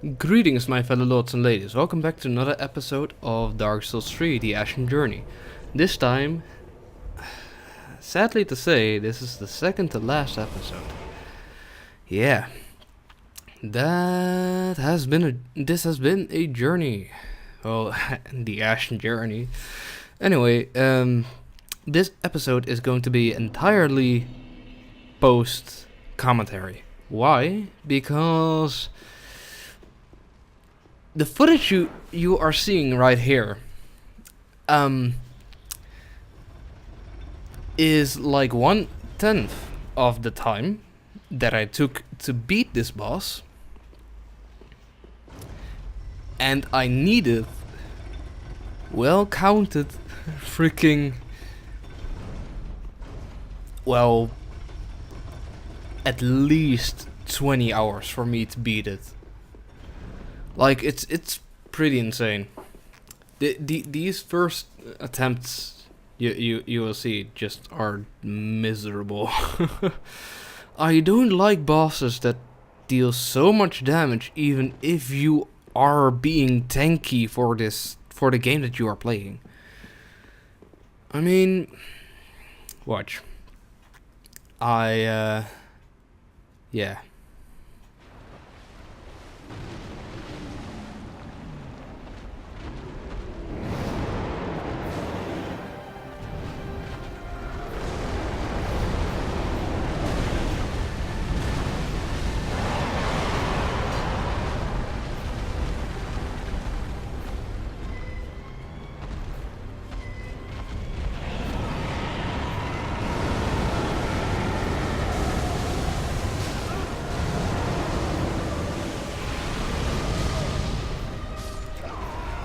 Greetings, my fellow lords and ladies. Welcome back to another episode of Dark Souls 3, the Ashen Journey. This time, sadly to say, this is the second to last episode. Yeah, this has been a journey. Well, the Ashen Journey. Anyway, this episode is going to be entirely post commentary. Why? Because the footage you are seeing right here is like 1/10 of the time that I took to beat this boss, and I needed, well counted, freaking, well, at least 20 hours for me to beat it. Like, it's pretty insane. These first attempts, you will see, just are miserable. I don't like bosses that deal so much damage, even if you are being tanky for the game that you are playing. I mean, watch. Yeah.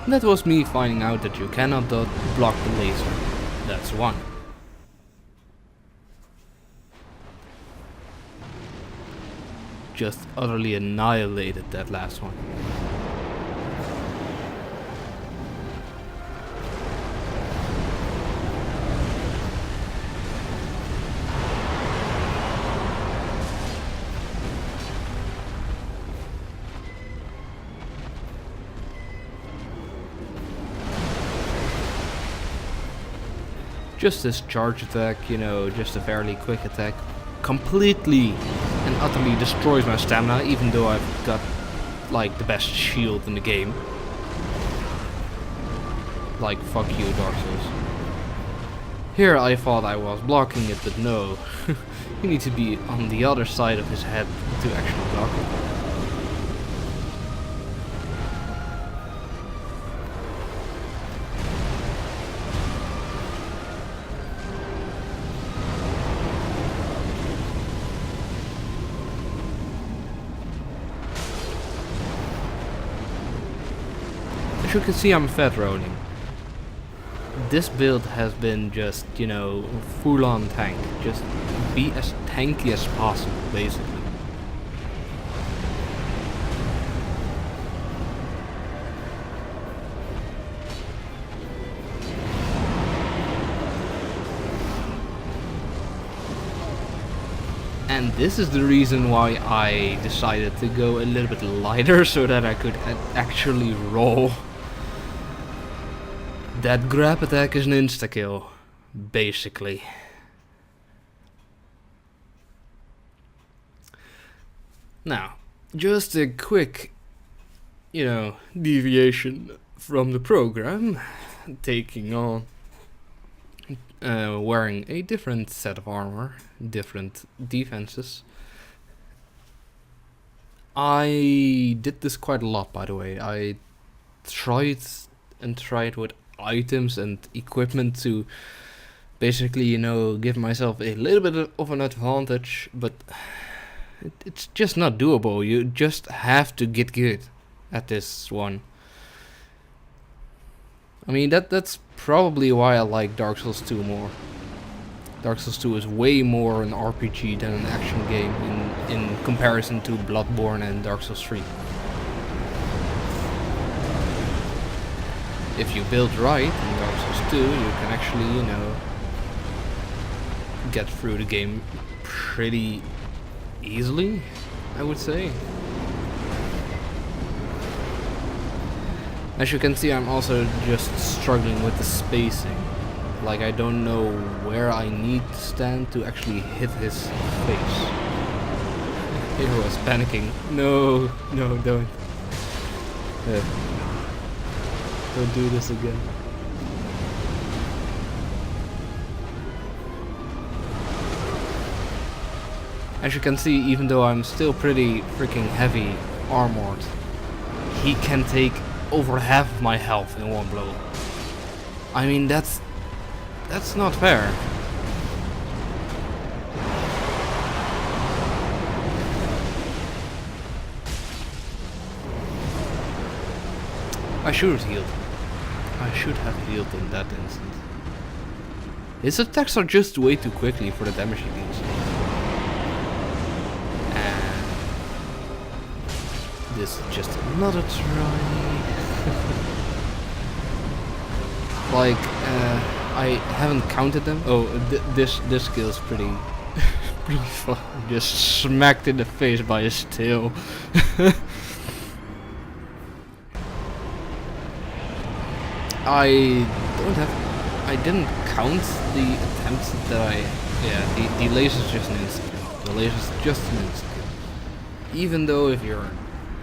That was me finding out that you cannot block the laser. That's one. Just utterly annihilated that last one. Just this charge attack, you know, just a fairly quick attack, completely and utterly destroys my stamina, even though I've got, like, the best shield in the game. Like, fuck you, Dark Souls. Here I thought I was blocking it, but no. You need to be on the other side of his head to actually block it. As you can see, I'm fed rolling. This build has been just, you know, full on tank. Just be as tanky as possible, basically. And this is the reason why I decided to go a little bit lighter, so that I could actually roll. That grab attack is an insta-kill, basically. Now, just a quick, you know, deviation from the program, taking on, wearing a different set of armor, different defenses. I did this quite a lot, by the way. I tried with items and equipment to basically, you know, give myself a little bit of an advantage, but it's just not doable. You just have to get good at this one. I mean, that's probably why I like Dark Souls 2 more. Dark Souls 2 is way more an RPG than an action game in comparison to Bloodborne and Dark Souls 3. If you build right in Dark Souls 2, you can actually, you know, get through the game pretty easily, I would say. As you can see, I'm also just struggling with the spacing. Like, I don't know where I need to stand to actually hit his face. He was panicking. No, no, don't. Don't do this again. As you can see, even though I'm still pretty freaking heavy armored, he can take over half of my health in one blow. I mean, that's not fair. I should have healed. I should have healed in that instant. His attacks are just way too quickly for the damage he deals. And this is just another try. Like, I haven't counted them. Oh, this skill is pretty pretty fun. Just smacked in the face by his tail. I didn't count the attempts that the laser's just an instant kill. The laser's just an instant kill. Even though if you're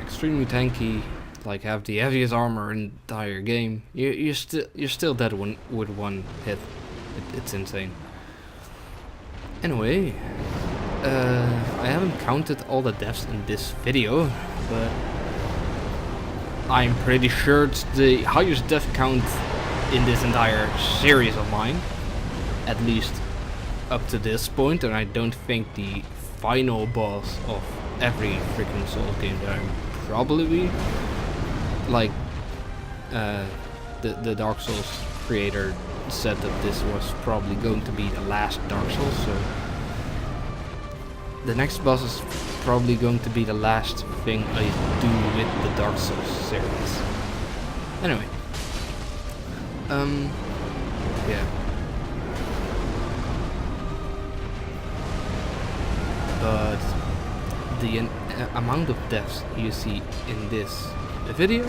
extremely tanky, like have the heaviest armor in the entire game, you're still dead with one hit. It's insane. Anyway, I haven't counted all the deaths in this video, but I'm pretty sure it's the highest death count in this entire series of mine, at least up to this point, and I don't think the final boss of every freaking Souls game that I'm probably like the Dark Souls creator said that this was probably going to be the last Dark Souls, so the next boss is probably going to be the last thing I do with the Dark Souls series. Anyway, yeah. But the amount of deaths you see in this video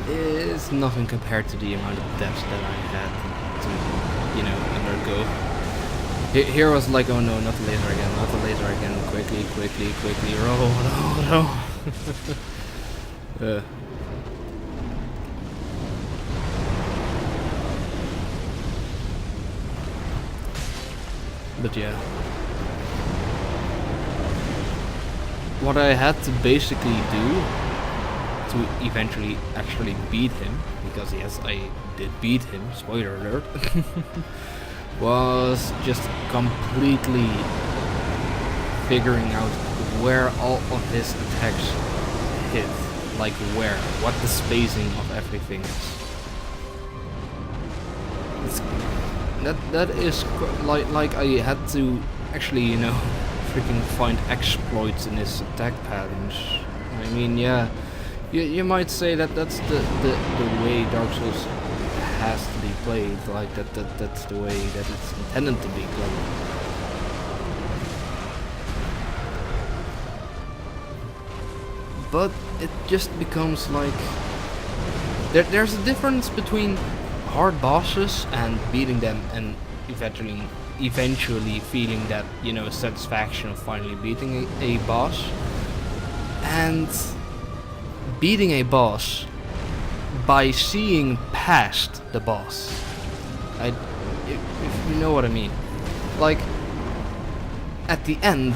is nothing compared to the amount of deaths that I had to, you know, undergo. Here was like, oh no, not the laser again, not the laser again, quickly, roll. But yeah. What I had to basically do to eventually actually beat him, because yes, I did beat him, spoiler alert, was just completely figuring out where all of his attacks hit, like what the spacing of everything is. That is like I had to actually, you know, freaking find exploits in his attack patterns. I mean, yeah, you might say that that's the way Dark Souls has to be played, like that's the way that it's intended to be played. But it just becomes like there's a difference between hard bosses and beating them and eventually feeling that, you know, satisfaction of finally beating a boss, and beating a boss by seeing past the boss. If you know what I mean. Like, at the end,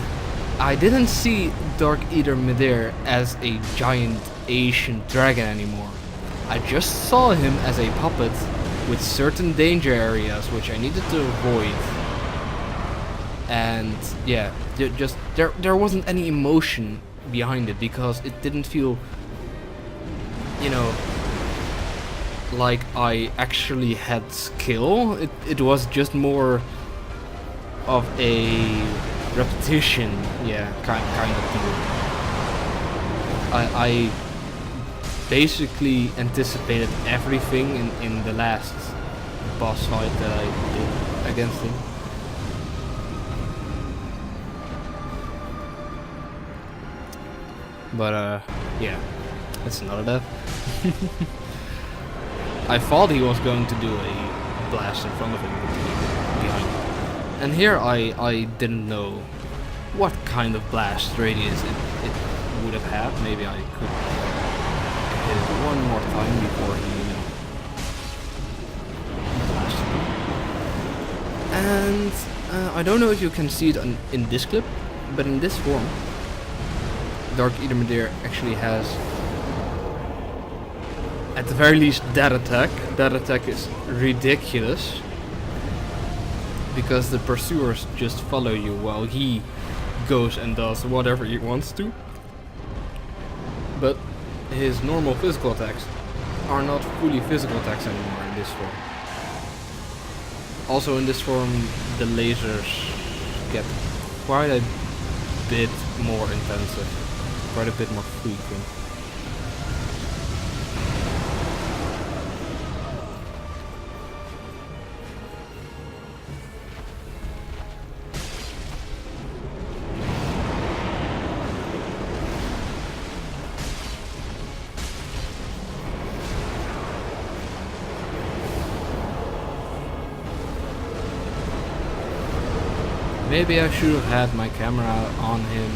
I didn't see Dark Eater Midair as a giant Asian dragon anymore. I just saw him as a puppet with certain danger areas which I needed to avoid. And yeah, there wasn't any emotion behind it, because it didn't feel, you know, like I actually had skill. It was just more of a repetition, yeah, kind of deal. I basically anticipated everything in the last boss fight that I did against him. But yeah, That's another death. I thought he was going to do a blast in front of him, but he did behind him. And here I didn't know what kind of blast radius it would have had. Maybe I could hit it one more time before he, you know, blasted me. And I don't know if you can see it in this clip, but in this form, Dark EMBER actually has, at the very least, that attack. That attack is ridiculous, because the pursuers just follow you while he goes and does whatever he wants to. But his normal physical attacks are not fully physical attacks anymore in this form. Also in this form, the lasers get quite a bit more intensive, quite a bit more frequent. Maybe I should have had my camera on him,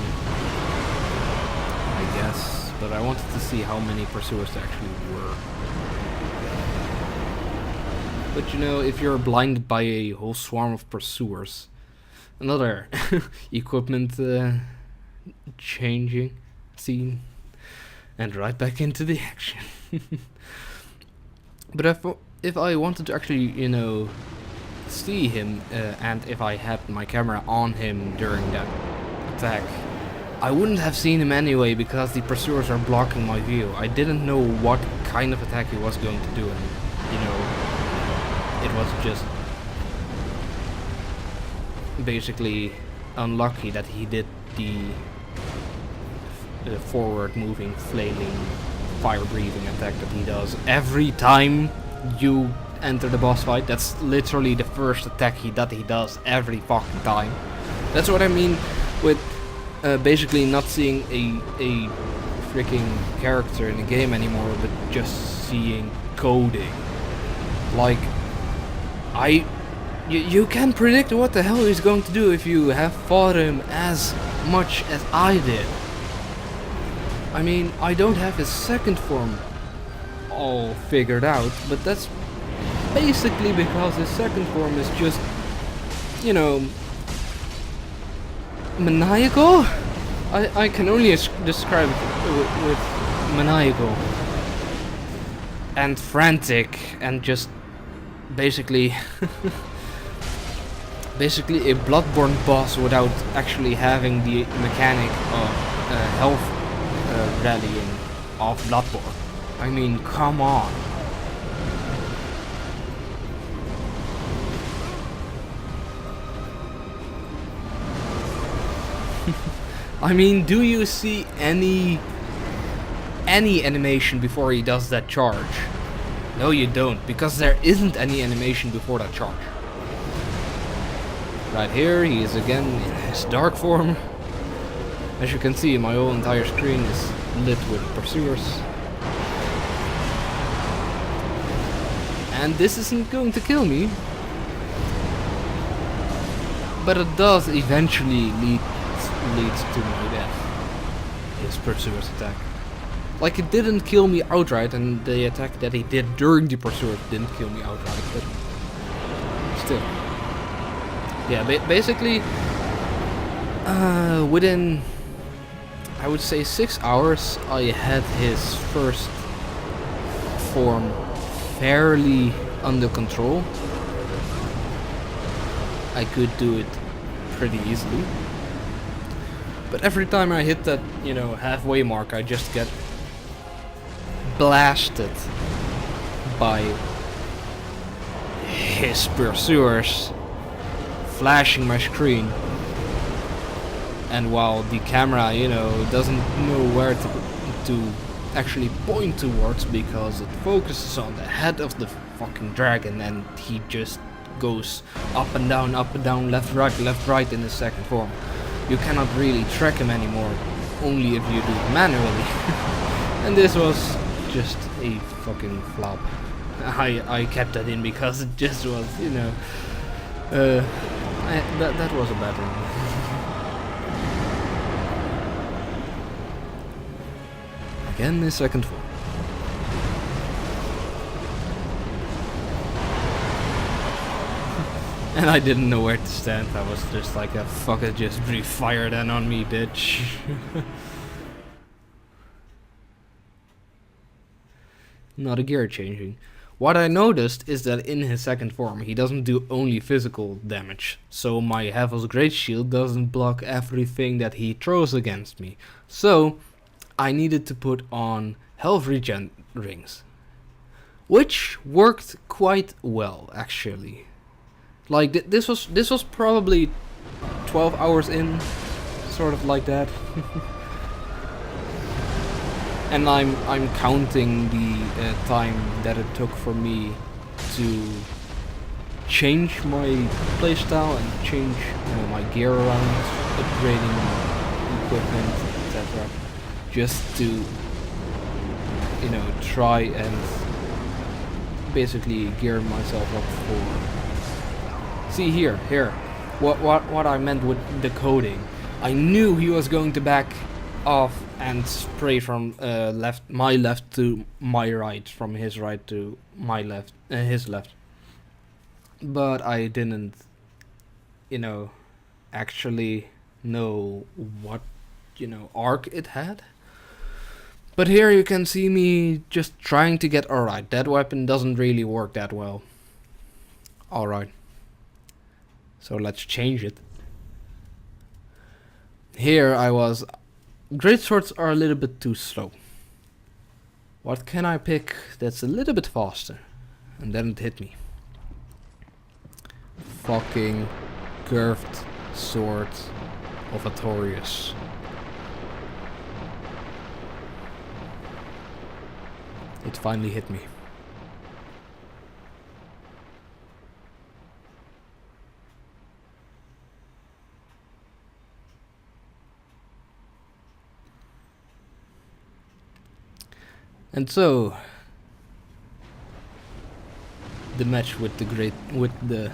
I guess, but I wanted to see how many pursuers there actually were. But you know, if you're blinded by a whole swarm of pursuers, another equipment changing scene, and right back into the action. But if I wanted to actually, you know, see him, and if I had my camera on him during that attack, I wouldn't have seen him anyway, because the pursuers are blocking my view. I didn't know what kind of attack he was going to do, and you know, it was just basically unlucky that he did the forward moving, flailing, fire breathing attack that he does every time you enter the boss fight. That's literally the first attack he does every fucking time. That's what I mean with basically not seeing a freaking character in the game anymore, but just seeing coding. Like, you can predict what the hell he's going to do if you have fought him as much as I did. I mean, I don't have his second form all figured out, but that's basically because his second form is just, you know, maniacal? I can only describe it with maniacal and frantic and just basically basically a Bloodborne boss without actually having the mechanic of health rallying of Bloodborne. I mean, come on. I mean, do you see any animation before he does that charge? No, you don't, because there isn't any animation before that charge. Right here, he is again in his dark form. As you can see, my whole entire screen is lit with pursuers. And this isn't going to kill me, but it does eventually leads to my death. His pursuer's attack. Like, it didn't kill me outright, and the attack that he did during the pursuer didn't kill me outright, but still. Yeah, basically, within, I would say 6 hours, I had his first form fairly under control. I could do it pretty easily. But every time I hit that, you know, halfway mark, I just get blasted by his pursuers flashing my screen. And while the camera, you know, doesn't know where to actually point towards, because it focuses on the head of the fucking dragon, and he just goes up and down, left, right in his second form. You cannot really track him anymore, only if you do it manually. And this was just a fucking flop. I kept that in because it just was, you know, that was a bad one. Again, the second form. And I didn't know where to stand. I was just like, fuck it, just breathe fire then on me, bitch. Not a gear changing. What I noticed is that in his second form, he doesn't do only physical damage. So my Havel's Great Shield doesn't block everything that he throws against me. So I needed to put on health regen rings. Which worked quite well, actually. Like this was probably 12 hours in, sort of like that. And I'm counting the time that it took for me to change my playstyle and change my gear around, upgrading equipment, etc. Just to, you know, try and basically gear myself up for. See here, what I meant with the coding. I knew he was going to back off and spray from my left to my right, from his right to my left, his left. But I didn't, you know, actually know what, you know, arc it had. But here you can see me just trying to get, alright, that weapon doesn't really work that well. Alright. So let's change it. Here I was... Greatswords are a little bit too slow. What can I pick that's a little bit faster? And then it hit me. Fucking curved sword of Artorias. It finally hit me. And so the match with the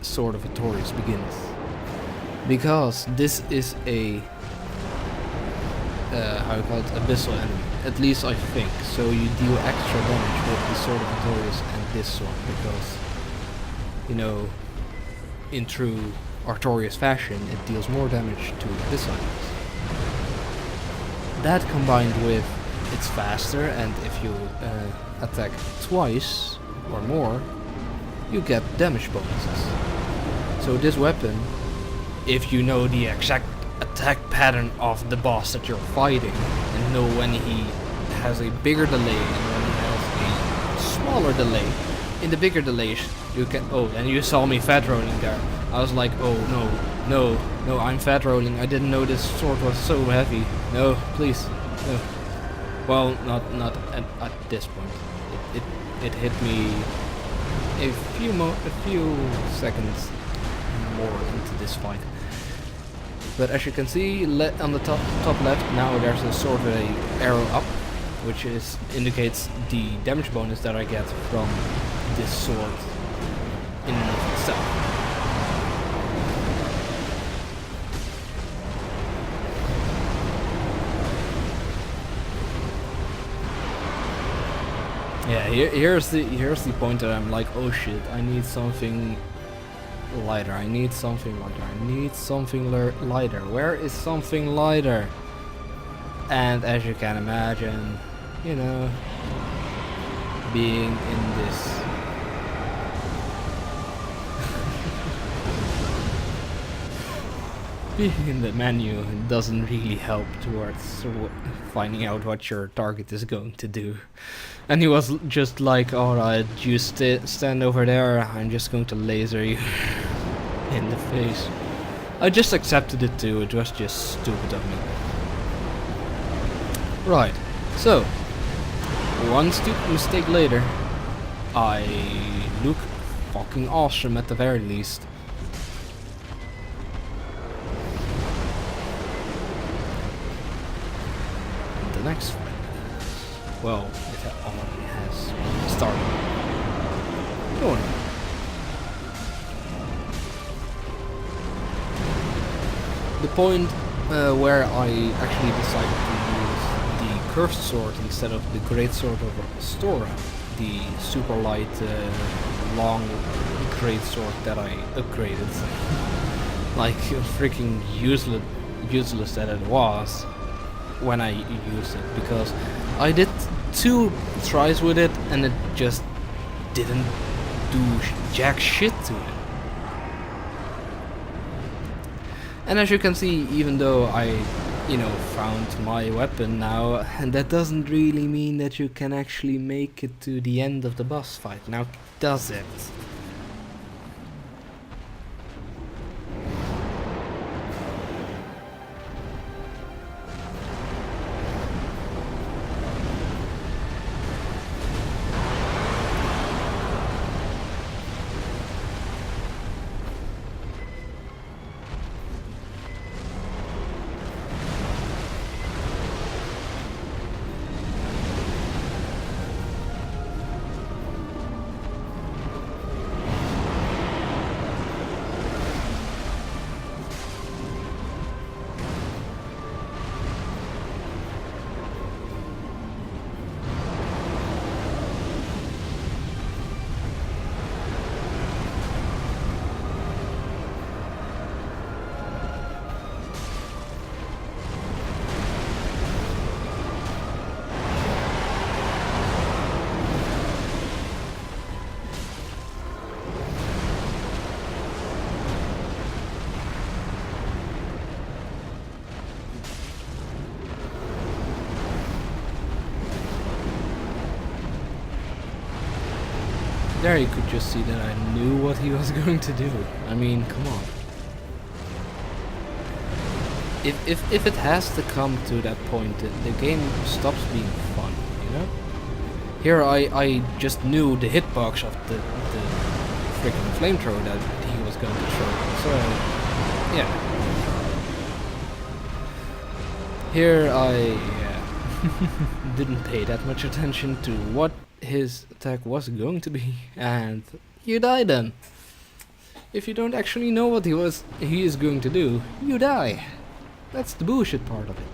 Sword of Artorias begins. Because this is a how you call it, abyssal enemy. At least I think. So you deal extra damage with the Sword of Artorias and this sword, because, you know, in true Artorias fashion, it deals more damage to abyssal enemies. That combined with it's faster, and if you attack twice or more, you get damage bonuses. So this weapon, if you know the exact attack pattern of the boss that you're fighting, and know when he has a bigger delay and when he has a smaller delay, in the bigger delays you can... Oh, and you saw me fat rolling there. I was like, oh no, I'm fat rolling. I didn't know this sword was so heavy. No, please, no. Well, not at this point. It hit me a few seconds more into this fight. But as you can see, on the top left now there's a sort of a arrow up, which indicates the damage bonus that I get from this sword in and of itself. Yeah, here's the point that I'm like, oh shit, I need something lighter. I need something lighter. Where is something lighter? And as you can imagine, you know, being in this being in the menu doesn't really help towards finding out what your target is going to do. And he was just like, alright, you stand over there, I'm just going to laser you in the face. I just accepted it too, it was just stupid of me. Right, so, one stupid mistake later, I look fucking awesome at the very least. And next fight. Well, it already has started. Go on. The point where I actually decided to use the cursed sword instead of the great sword of Stora, the super light, long great sword that I upgraded, like freaking useless that it was when I used it, because I did 2 tries with it and it just didn't do jack shit to it. And as you can see, even though I, found my weapon now, and that doesn't really mean that you can actually make it to the end of the boss fight. Now, does it? There you could just see that I knew what he was going to do. I mean, come on. If it has to come to that point, the game stops being fun, Here I just knew the hitbox of the freaking flamethrower that he was going to throw. So, yeah. Here I didn't pay that much attention to what his attack was going to be, and you die then. If you don't actually know what he is going to do, you die. That's the bullshit part of it.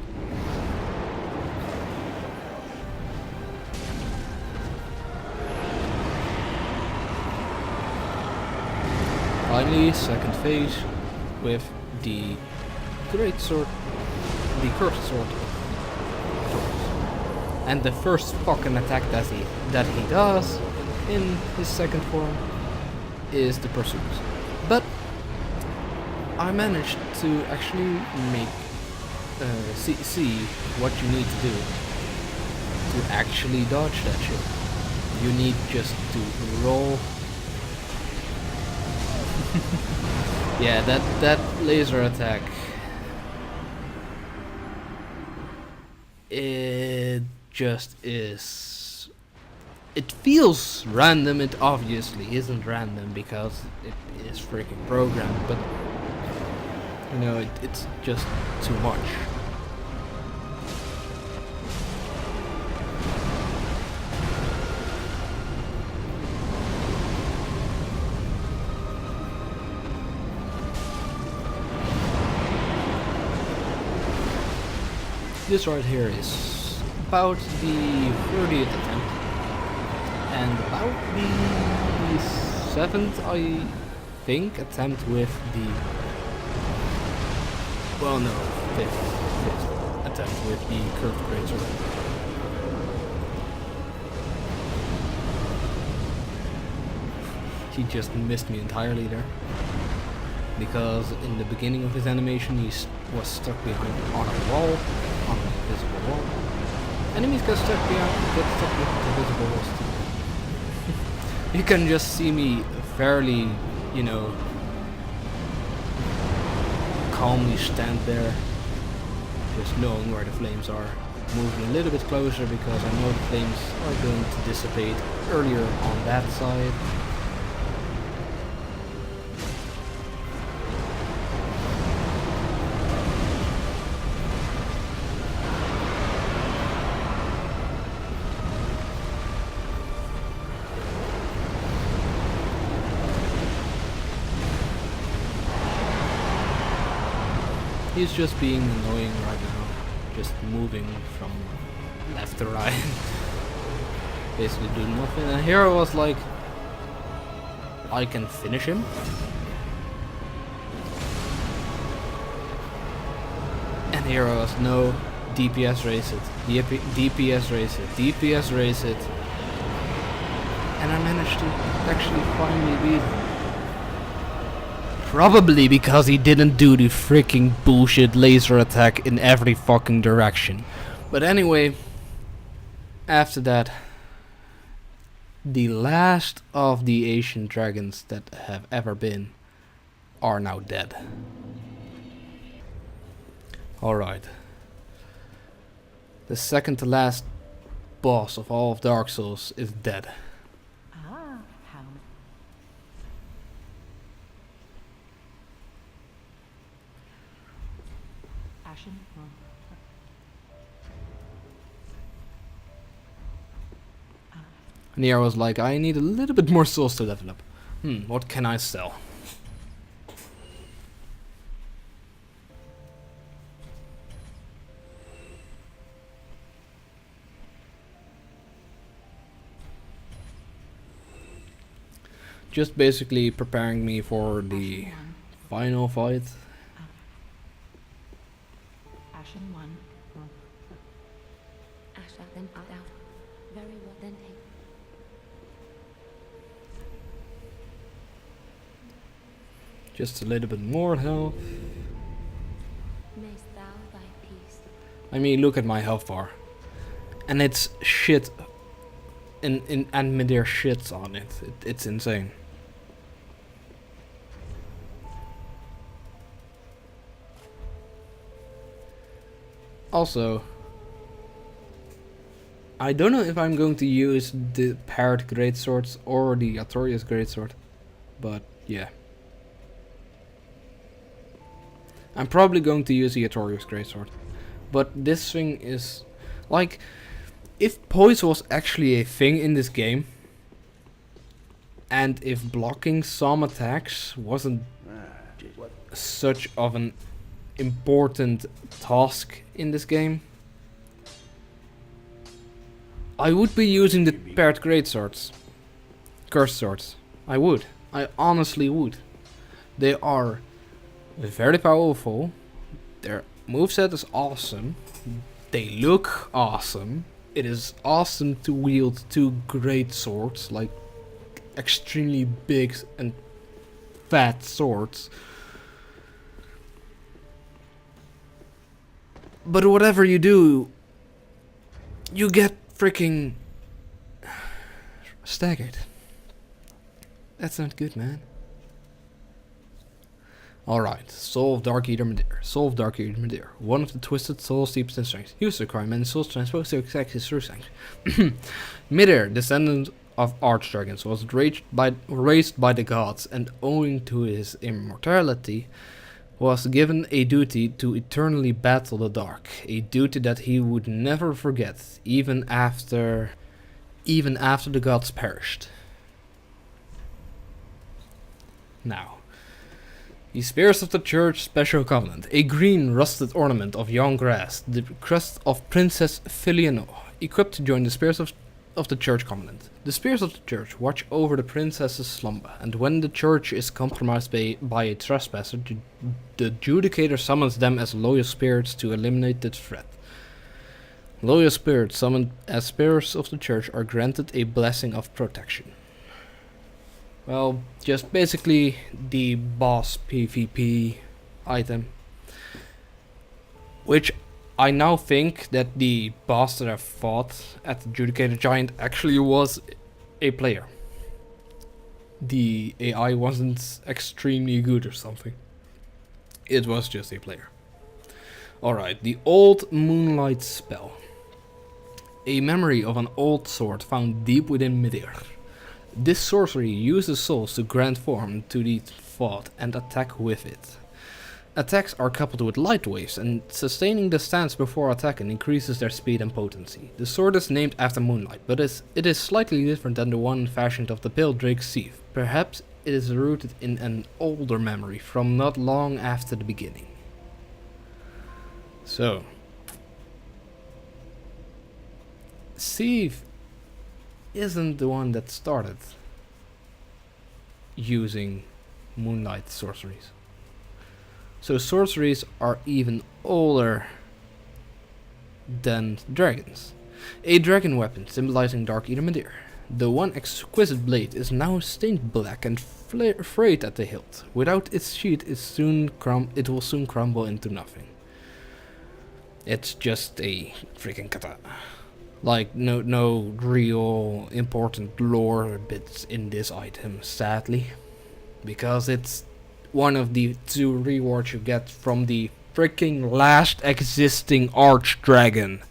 Finally, second phase with the great sword, the cursed sword. And the first fucking attack that he does in his second form is the pursuit. But I managed to actually make see what you need to do to actually dodge that shit. You need just to roll. Yeah, that laser attack. It just is. It feels random. It obviously isn't random because it is freaking programmed, but it's just too much. This right here is about the 30th attempt, and about the 7th, I think, attempt with the... well, no, 5th attempt with the curved great sword. He just missed me entirely there, because in the beginning of his animation he was stuck behind on a wall, on an invisible wall. Enemies get stuck with invisible walls too. You can just see me fairly, calmly stand there, just knowing where the flames are, moving a little bit closer because I know the flames are going to dissipate earlier on that side. he's just being annoying right now. Just moving from left to right. Basically do nothing. And here I was like, I can finish him. And here I was, no, DPS race it. DPS race it. DPS race it. And I managed to actually finally beat him. Probably because he didn't do the freaking bullshit laser attack in every fucking direction. But anyway, after that, the last of the Asian dragons that have ever been are now dead. Alright. The second to last boss of all of Dark Souls is dead. Ashen. And here I was like, I need a little bit more souls to level up. What can I sell? Just basically preparing me for the final fight. Ashen 1. Asha then out. Very well then take. Just a little bit more health. Mayst thou thy peace. I mean, look at my health bar. And it's shit. And there shits on it. It's insane. Also, I don't know if I'm going to use the Parrot Greatswords or the Artorias Greatsword, but yeah. I'm probably going to use the Artorias Greatsword, but this thing is, like, if poise was actually a thing in this game, and if blocking some attacks wasn't such of an important task in this game, I would be using the paired greatswords. Cursed swords. I would. I honestly would. They are very powerful. Their moveset is awesome. They look awesome. It is awesome to wield two great swords, like extremely big and fat swords. But whatever you do, you get freaking staggered. That's not good, man. Alright, Soul of Dark Eater Midir. Soul of Dark Eater Midir. One of the twisted souls steeped in strength. Used to acquire many soul strength, supposed to exact his true strength. Midir, descendant of archdragons, was raised by the gods, and owing to his immortality, was given a duty to eternally battle the dark, a duty that he would never forget, even after the gods perished. Now, the Spears of the Church Special Covenant, a green rusted ornament of young grass, the crest of Princess Filiano, equipped to join the Spears of the Church Covenant. The Spears of the Church watch over the princess's slumber, and when the church is compromised by a trespasser, the Judicator summons them as loyal spirits to eliminate the threat. Loyal spirits summoned as Spears of the Church are granted a blessing of protection. Well, just basically the boss PvP item, which I now think that the boss that I fought at the Judicator Giant actually was a player. The AI wasn't extremely good or something. It was just a player. Alright, the Old Moonlight Spell. A memory of an old sword found deep within Midir. This sorcery uses souls to grant form to the thought and attack with it. Attacks are coupled with light waves, and sustaining the stance before attacking increases their speed and potency. The sword is named after Moonlight, but it is slightly different than the one fashioned of the Pale Drake's Sheath. Perhaps it is rooted in an older memory from not long after the beginning. So, Steve isn't the one that started using moonlight sorceries. So sorceries are even older than dragons. A dragon weapon symbolizing dark Etermandir. The one exquisite blade is now stained black and frayed at the hilt. Without its sheath, it will soon crumble into nothing. It's just a freaking katana. Like, no real important lore bits in this item, sadly. Because it's one of the 2 rewards you get from the freaking last existing archdragon.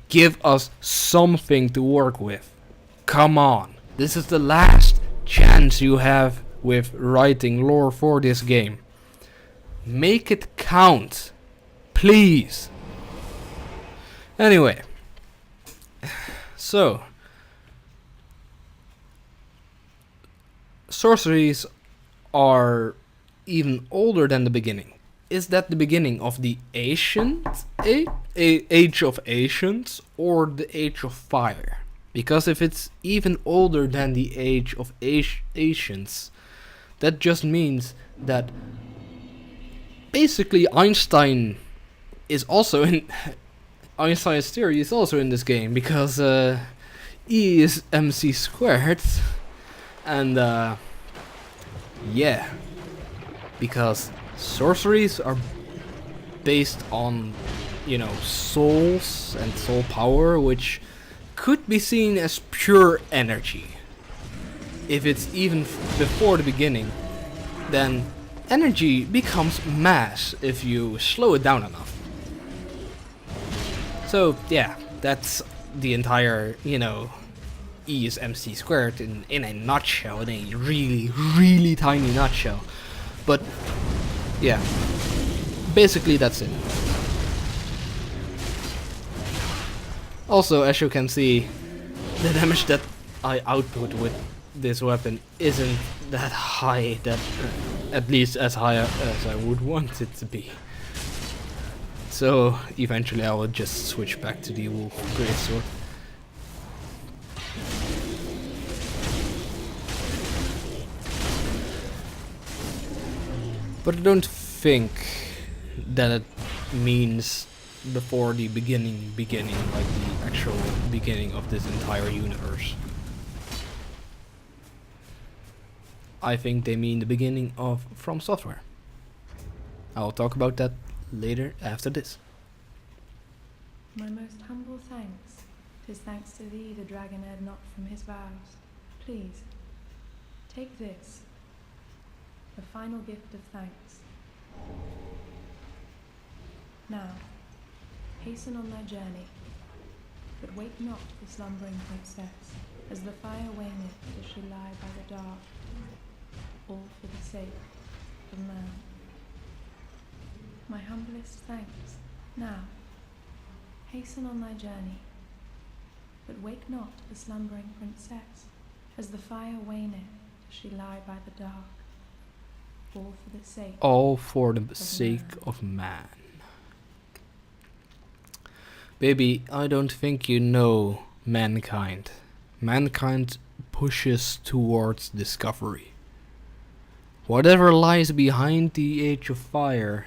Give us something to work with. Come on. This is the last chance you have with writing lore for this game. Make it count. Please. Anyway. So. Sorceries are even older than the beginning. Is that the beginning of the ancient age of ancients or the age of fire? Because if it's even older than the age of ancients, that just means that basically Einstein is also in Einstein's theory is also in this game, because E is mc squared, and yeah, because sorceries are based on, you know, souls and soul power, which could be seen as pure energy. If it's even before the beginning, then energy becomes mass if you slow it down enough. So yeah, that's the entire, you know, E is mc squared in a nutshell, in a really tiny nutshell. But yeah, basically that's it. Also, as you can see, the damage that I output with this weapon isn't that high, that at least as high as I would want it to be. So eventually I will just switch back to the Wolf Greatsword. But I don't think that it means before the beginning, like the actual beginning of this entire universe. I think they mean the beginning of From Software. I'll talk about that later after this. My most humble thanks. 'Tis thanks to thee the dragon erred not from his vows. Please, take this, the final gift of thanks. Now, hasten on thy journey, but wake not the slumbering princess, as the fire waneth does she lie by the dark, all for the sake of man. My humblest thanks. Now, hasten on thy journey, but wake not the slumbering princess, as the fire waneth does she lie by the dark, all for the sake of man. Baby, I don't think you know mankind. Mankind pushes towards discovery. Whatever lies behind the Age of Fire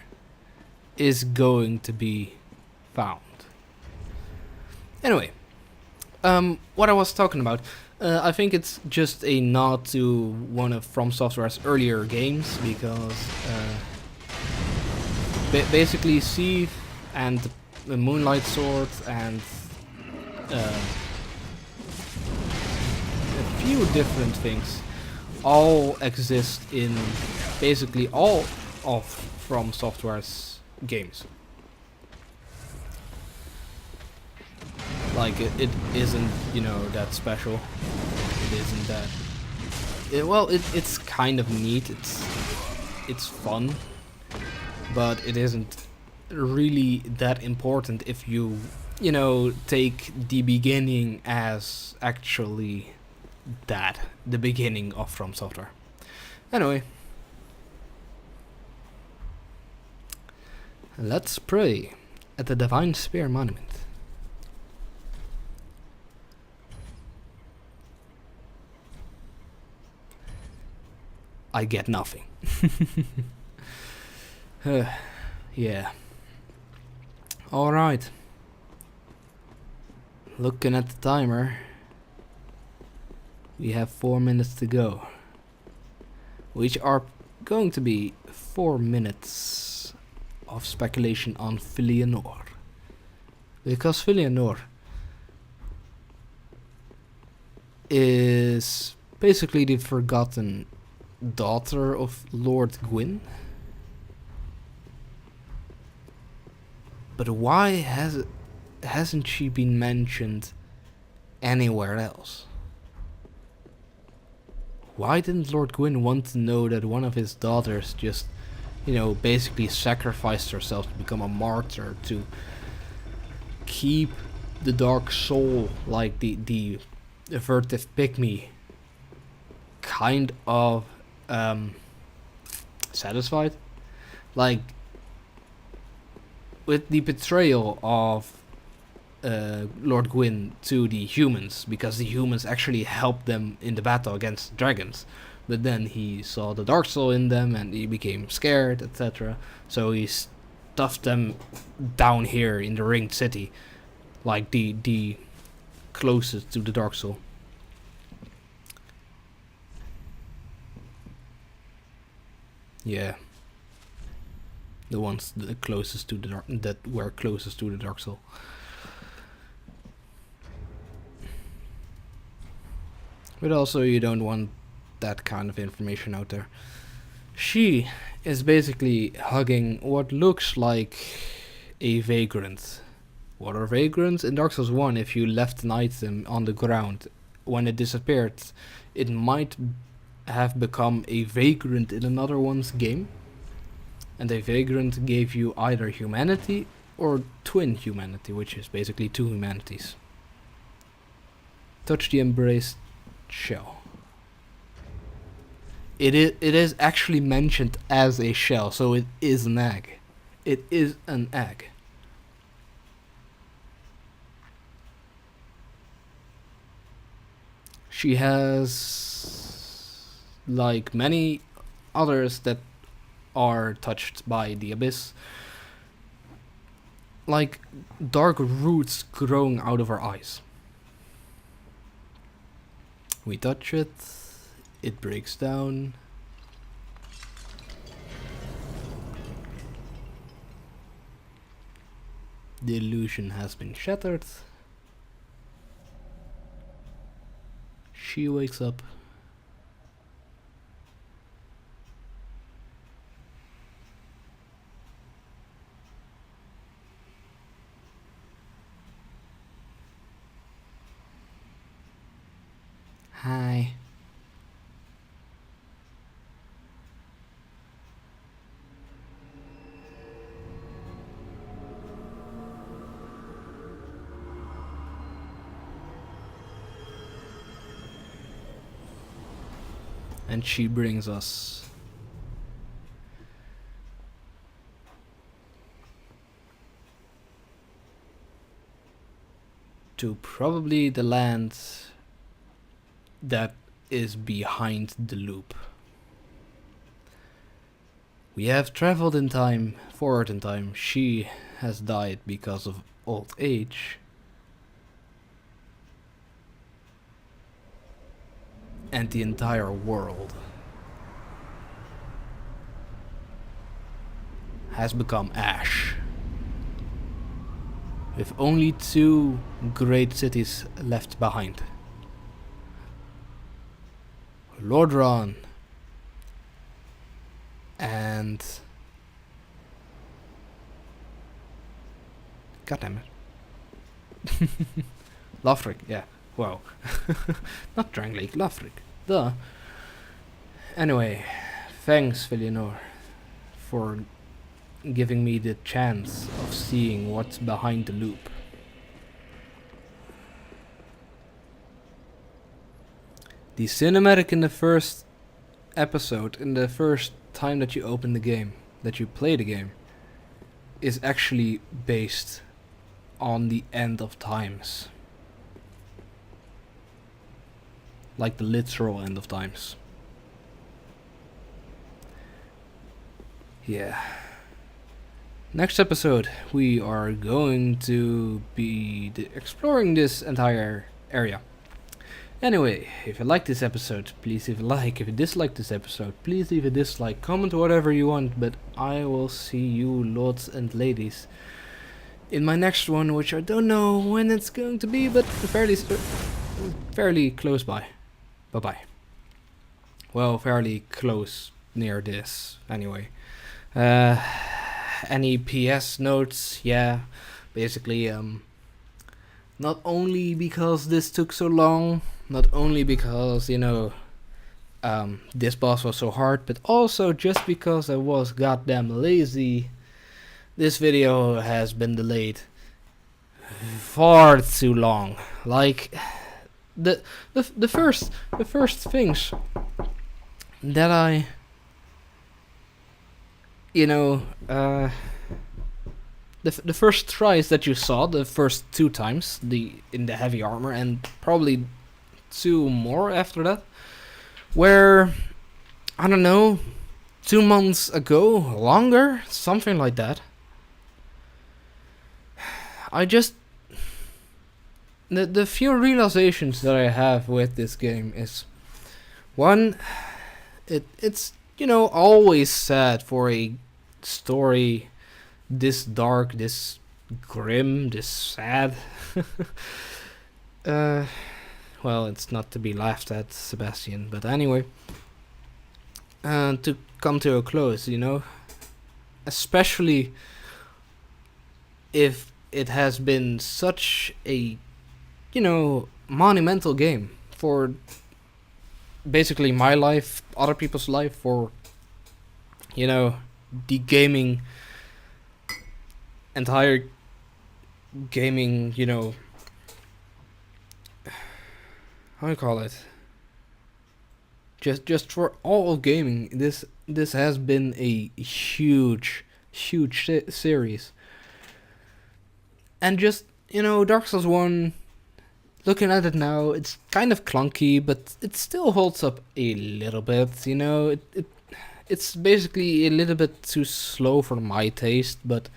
is going to be found. Anyway, what I was talking about, I think it's just a nod to one of From Software's earlier games, because basically Sieve and the Moonlight Sword and a few different things all exist in basically all of From Software's games. Like it isn't, you know, that special. It isn't that. It's kind of neat. It's fun, but it isn't really that important if you know, take the beginning as actually the beginning of From Software. Anyway, Let's pray at the Divine Spear Monument. I get nothing. Yeah. Alright. Looking at the timer. We have 4 minutes to go. Which are going to be 4 minutes of speculation on Filianor. Because Filianor is basically the forgotten daughter of Lord Gwyn. But why hasn't she been mentioned anywhere else? Why didn't Lord Gwyn want to know that one of his daughters just, basically sacrificed herself to become a martyr to keep the dark soul, like the avertive pygmy, kind of satisfied? Like, with the betrayal of Lord Gwyn to the humans, because the humans actually helped them in the battle against dragons, but then he saw the dark soul in them and he became scared, etc. So he stuffed them down here in the ringed city, like the closest to the dark soul. Yeah, the ones the closest to the that were closest to the dark soul. But also, you don't want that kind of information out there. She is basically hugging what looks like a vagrant. What are vagrants? In Dark Souls 1, if you left an item on the ground, when it disappeared, it might have become a vagrant in another one's game. And a vagrant gave you either humanity or twin humanity, which is basically two humanities. Touch the embraced shell. It is actually mentioned as a shell, so it is an egg. It is an egg. She has, like many others that are touched by the abyss, like dark roots growing out of her eyes. We touch it, it breaks down. The illusion has been shattered. She wakes up. Hi. And she brings us to probably the land that is behind the loop. We have traveled in time, forward in time. She has died because of old age. And the entire world has become ash, with only two great cities left behind. Lordran and goddammit. Lothric, yeah. Wow. Not Drangleic, Lothric. Duh. Anyway, thanks Filianor for giving me the chance of seeing what's behind the loop. The cinematic in the first episode, in the first time that you open the game, that you play the game, is actually based on the end of times. Like the literal end of times. Yeah. Next episode, we are going to be exploring this entire area. Anyway, if you like this episode, please leave a like. If you dislike this episode, please leave a dislike. Comment whatever you want, but I will see you, lords and ladies, in my next one, which I don't know when it's going to be, but fairly close by. Bye-bye. Well, fairly close near this, anyway. Any PS notes? Yeah, basically, not only because this took so long, not only because, you know, this boss was so hard, but also just because I was goddamn lazy. This video has been delayed far too long. Like, the first things that I, you know, the first tries that you saw, the first 2 times, in the heavy armor, and probably 2 more after that, were, I don't know, 2 months ago, longer, something like that. I just, the few realizations that I have with this game is, one, it's, you know, always sad for a story this dark, this grim, this sad. Well, it's not to be laughed at, Sebastian, but anyway, to come to a close, you know, especially if it has been such a, you know, monumental game for basically my life, other people's life, for, you know, the entire gaming, you know, how do you call it? Just for all of gaming, this has been a huge series. And just, you know, Dark Souls 1, looking at it now, it's kind of clunky, but it still holds up a little bit, you know. It's basically a little bit too slow for my taste, but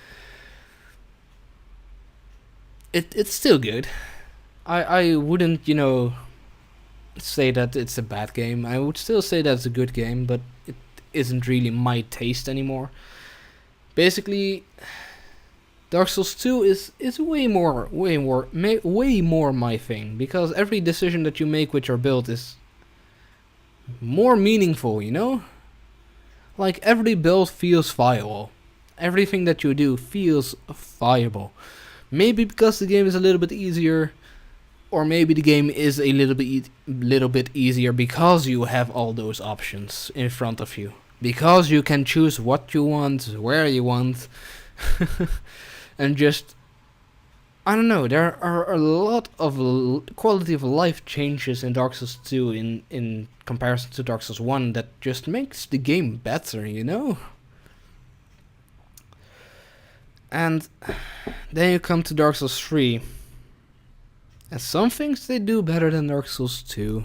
it's still good. I wouldn't, you know, say that it's a bad game. I would still say that it's a good game, but it isn't really my taste anymore. Basically, Dark Souls 2 is way more my thing, because every decision that you make with your build is more meaningful, you know? Like, every build feels viable. Everything that you do feels viable. Maybe because the game is a little bit easier, or maybe the game is a little bit easier because you have all those options in front of you. Because you can choose what you want, where you want. And just, I don't know, there are a lot of quality of life changes in Dark Souls 2 in comparison to Dark Souls 1 that just makes the game better, you know? And then you come to Dark Souls 3. And some things they do better than Dark Souls 2.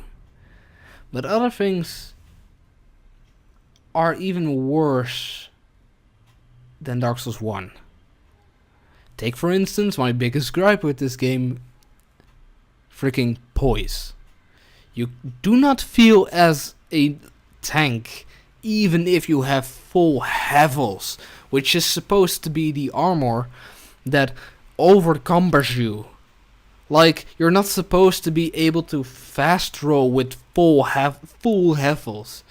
But other things are even worse than Dark Souls 1. Take, for instance, my biggest gripe with this game, freaking poise. You do not feel as a tank, even if you have full Hevels, which is supposed to be the armor that overcumbers you. Like, you're not supposed to be able to fast roll with full Hevels.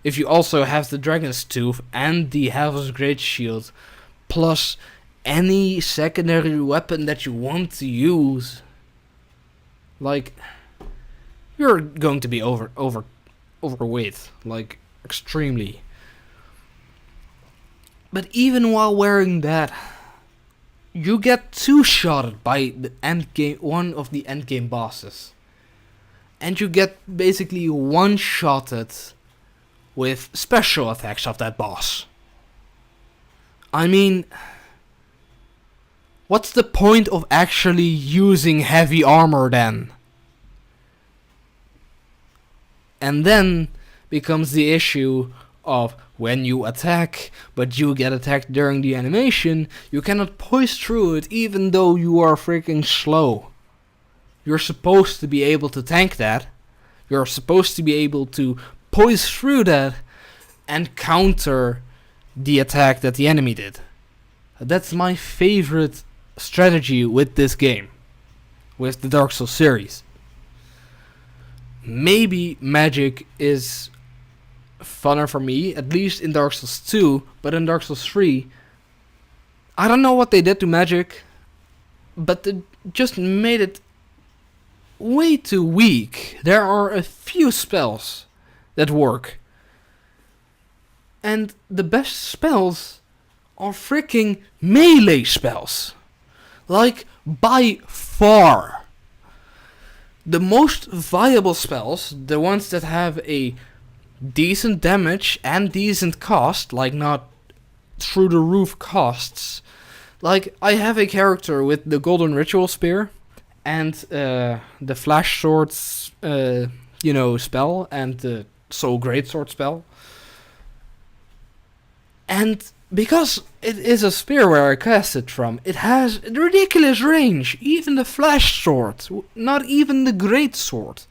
If you also have the Dragon's Tooth and the Hevel's Great Shield, plus any secondary weapon that you want to use, like, you're going to be overweight, like, extremely. But even while wearing that, you get two-shotted by the one of the endgame bosses. And you get basically one-shotted with special attacks of that boss. I mean, What's the point of actually using heavy armor then? And then becomes the issue of when you attack, but you get attacked during the animation, you cannot push through it even though you are freaking slow. You're supposed to be able to tank that. You're supposed to be able to poise through that and counter the attack that the enemy did. That's my favorite strategy with this game, with the Dark Souls series. Maybe magic is funner for me, at least in Dark Souls 2, but in Dark Souls 3, I don't know what they did to magic, but they just made it way too weak. There are a few spells that work, and the best spells are freaking melee spells. Like, by far. The most viable spells, the ones that have a decent damage and decent cost, like not through the roof costs. Like, I have a character with the Golden Ritual Spear and the Flash Swords, spell, and the Soul Greatsword spell. And because it is a spear where I cast it from, it has a ridiculous range. Even the Flash Sword, not even the Greatsword.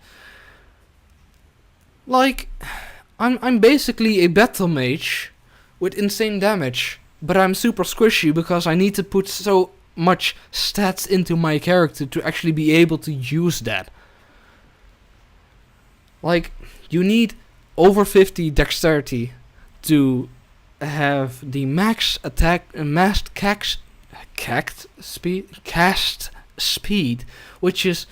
Like, I'm basically a battle mage with insane damage, but I'm super squishy because I need to put so much stats into my character to actually be able to use that. Like, you need over 50 dexterity to have the max attack cast speed, which is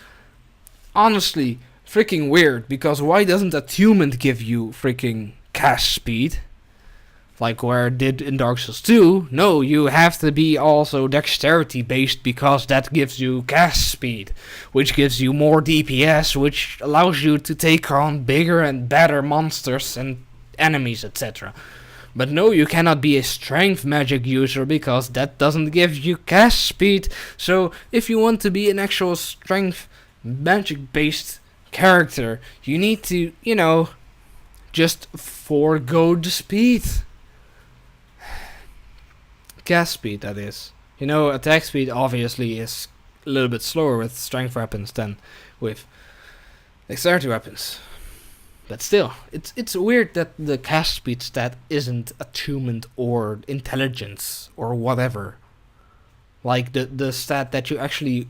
honestly freaking weird, because why doesn't attunement give you freaking cast speed? Like where it did in Dark Souls 2. No, you have to be also dexterity based, because that gives you cast speed, which gives you more DPS, which allows you to take on bigger and better monsters and enemies, etc. But no, you cannot be a strength magic user, because that doesn't give you cast speed. So if you want to be an actual strength magic based character, you need to, just forego the speed. Cast speed, that is. Attack speed obviously is a little bit slower with strength weapons than with dexterity weapons. But still, it's weird that the cast speed stat isn't attunement or intelligence or whatever. Like the stat that you actually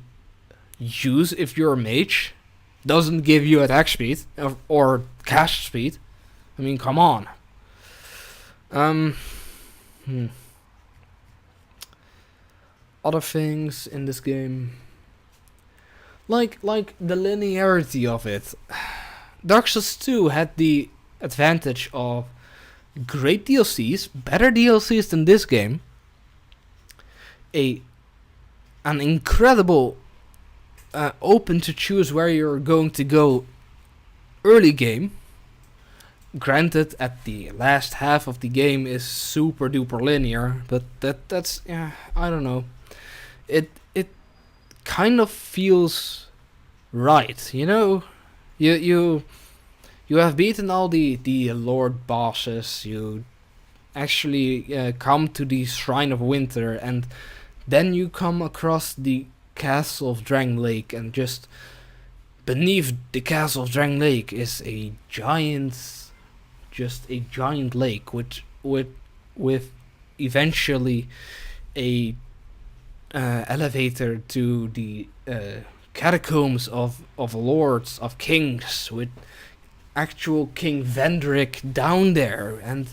use if you're a mage doesn't give you attack speed or cast speed. I mean, come on. Other things in this game, like the linearity of it. Dark Souls 2 had the advantage of great DLCs, better DLCs than this game, an incredible open to choose where you're going to go early game. Granted, at the last half of the game is super duper linear, but that's I don't know. It kind of feels right, You have beaten all the Lord bosses. You actually come to the Shrine of Winter, and then you come across the Castle of Drang Lake, and just beneath the Castle of Drang Lake is a giant lake with eventually a elevator to the catacombs of lords, of kings, with actual King Vendrick down there. And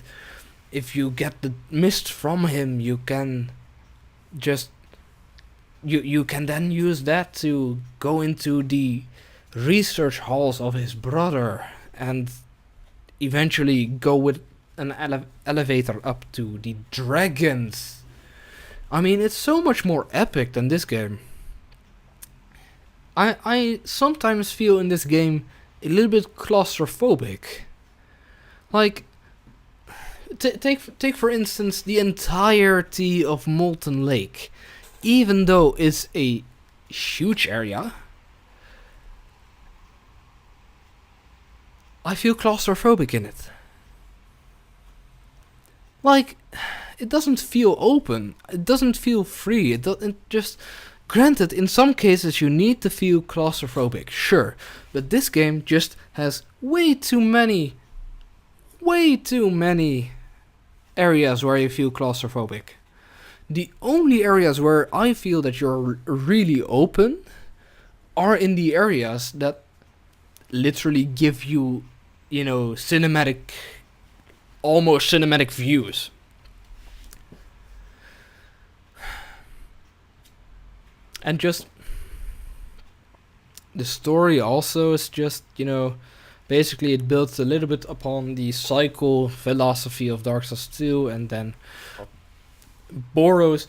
if you get the mist from him, you can just you can then use that to go into the research halls of his brother, and eventually go with an elevator up to the dragons. I mean, it's so much more epic than this game. I sometimes feel in this game a little bit claustrophobic. Like, take for instance the entirety of Molten Lake. even though it's a huge area, I feel claustrophobic in it. Like, it doesn't feel open. It doesn't feel free. It just... Granted, in some cases you need to feel claustrophobic, sure. But this game just has way too many areas where you feel claustrophobic. The only areas where I feel that you're really open are in the areas that literally give you, you know, almost cinematic views. And just the story also is just, you know, basically it builds a little bit upon the cycle philosophy of Dark Souls 2 and then borrows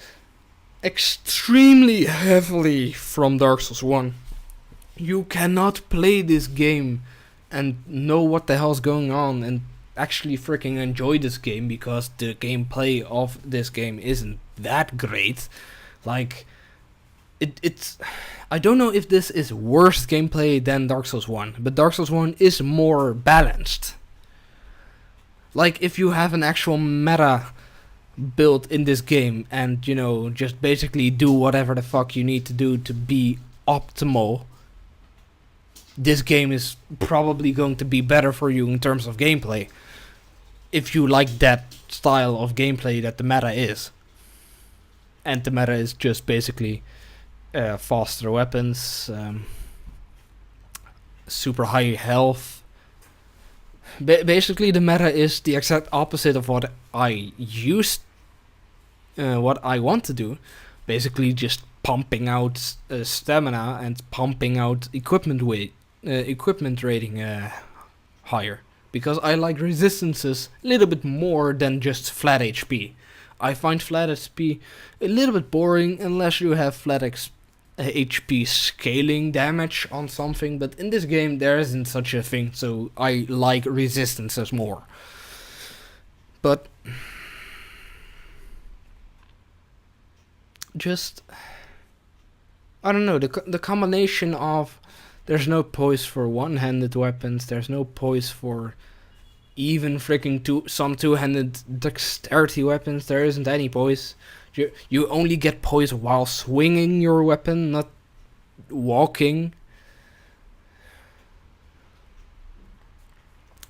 extremely heavily from Dark Souls 1. You cannot play this game and know what the hell's going on and actually freaking enjoy this game because the gameplay of this game isn't that great. Like, it's... I don't know if this is worse gameplay than Dark Souls 1, but Dark Souls 1 is more balanced. Like, if you have an actual meta built in this game and, you know, just basically do whatever the fuck you need to do to be optimal, this game is probably going to be better for you in terms of gameplay. If you like that style of gameplay that the meta is. And the meta is just basically faster weapons, super high health. Basically the meta is the exact opposite of what I what I want to do. Basically just pumping out stamina and pumping out equipment rating higher. Because I like resistances a little bit more than just flat HP. I find flat HP a little bit boring unless you have flat HP scaling damage on something, but in this game there isn't such a thing, so I like resistances more. But just, I don't know, the combination of there's no poise for one-handed weapons, there's no poise for even freaking some two-handed dexterity weapons, there isn't any poise. You only get poise while swinging your weapon, not walking.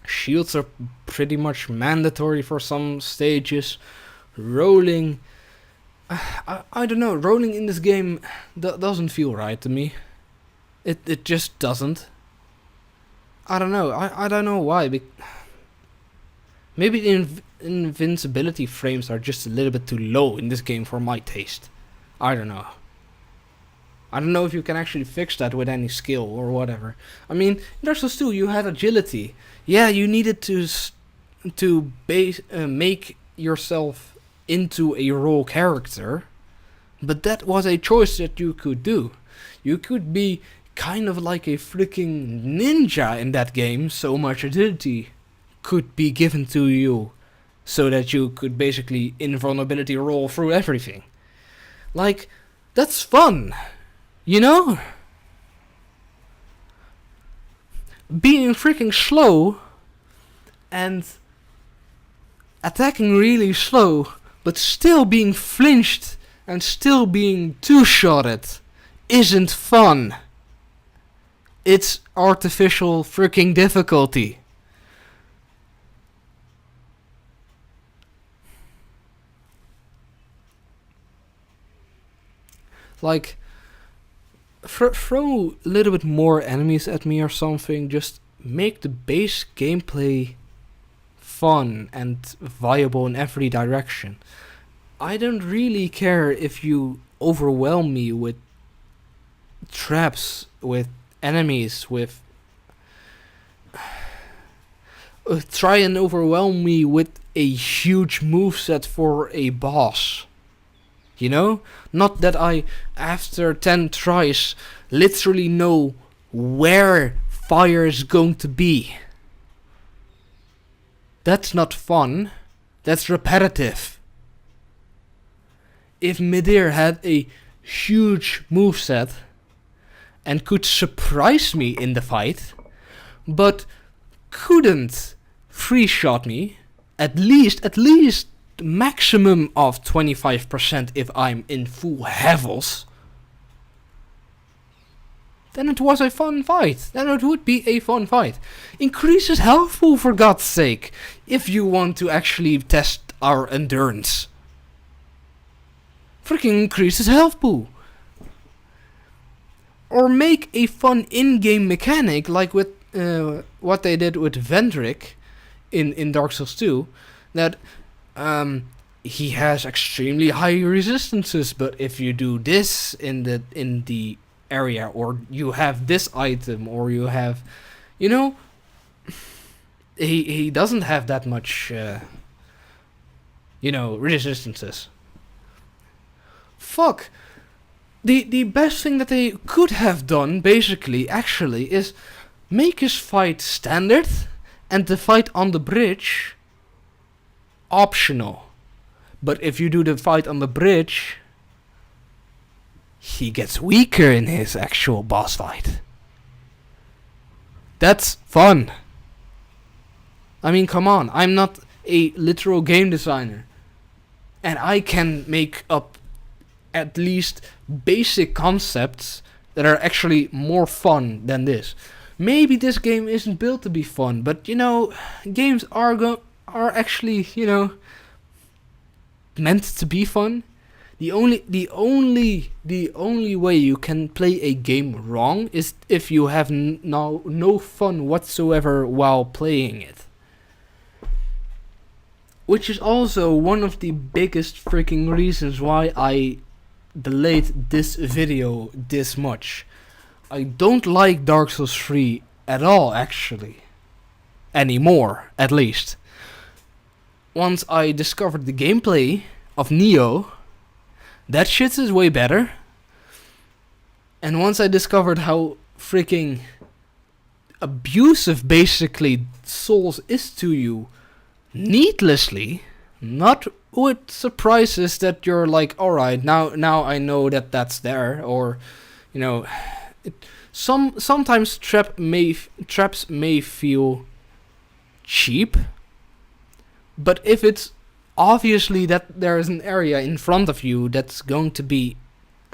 Shields are pretty much mandatory for some stages. Rolling, I don't know, rolling in this game doesn't feel right to me. It just doesn't. I don't know, I don't know why. Maybe the invincibility frames are just a little bit too low in this game for my taste. I don't know. I don't know if you can actually fix that with any skill or whatever. I mean, in Dark Souls 2 you had agility. Yeah, you needed to make yourself into a role character, but that was a choice that you could do. You could be kind of like a freaking ninja in that game, so much agility could be given to you so that you could basically invulnerability roll through everything. Like, that's fun, you know? Being freaking slow and attacking really slow, but still being flinched and still being two-shotted isn't fun. It's artificial freaking difficulty. Like, throw a little bit more enemies at me or something. Just make the base gameplay fun and viable in every direction. I don't really care if you overwhelm me with traps, with enemies, with... try and overwhelm me with a huge moveset for a boss. You know? Not that I, after 10 tries, literally know where fire is going to be. That's not fun. That's repetitive. If Midir had a huge moveset and could surprise me in the fight, but couldn't free shot me at least maximum of 25% if I'm in full hevels, then it was a fun fight. Then it would be a fun fight. Increases health pool, for God's sake, if you want to actually test our endurance. Freaking increases health pool. Or make a fun in-game mechanic like with what they did with Vendrick in Dark Souls 2, that he has extremely high resistances, but if you do this in the area, or you have this item, or you have, you know, he doesn't have that much resistances. Fuck. The best thing that they could have done, basically, actually, is make his fight standard and the fight on the bridge optional. But if you do the fight on the bridge, he gets weaker in his actual boss fight. That's fun. I mean, come on, I'm not a literal game designer, and I can make up at least basic concepts that are actually more fun than this. Maybe this game isn't built to be fun, but you know, games are actually, you know, meant to be fun. The only way you can play a game wrong is if you have no fun whatsoever while playing it. Which is also one of the biggest freaking reasons why I delayed this video this much. I don't like Dark Souls 3 at all, actually. Anymore, at least. Once I discovered the gameplay of Neo, that shit is way better. And once I discovered how freaking abusive basically Souls is to you, needlessly, not with surprises that you're like, alright, now I know that that's there, or, you know, sometimes traps may feel cheap, but if it's obviously that there is an area in front of you that's going to be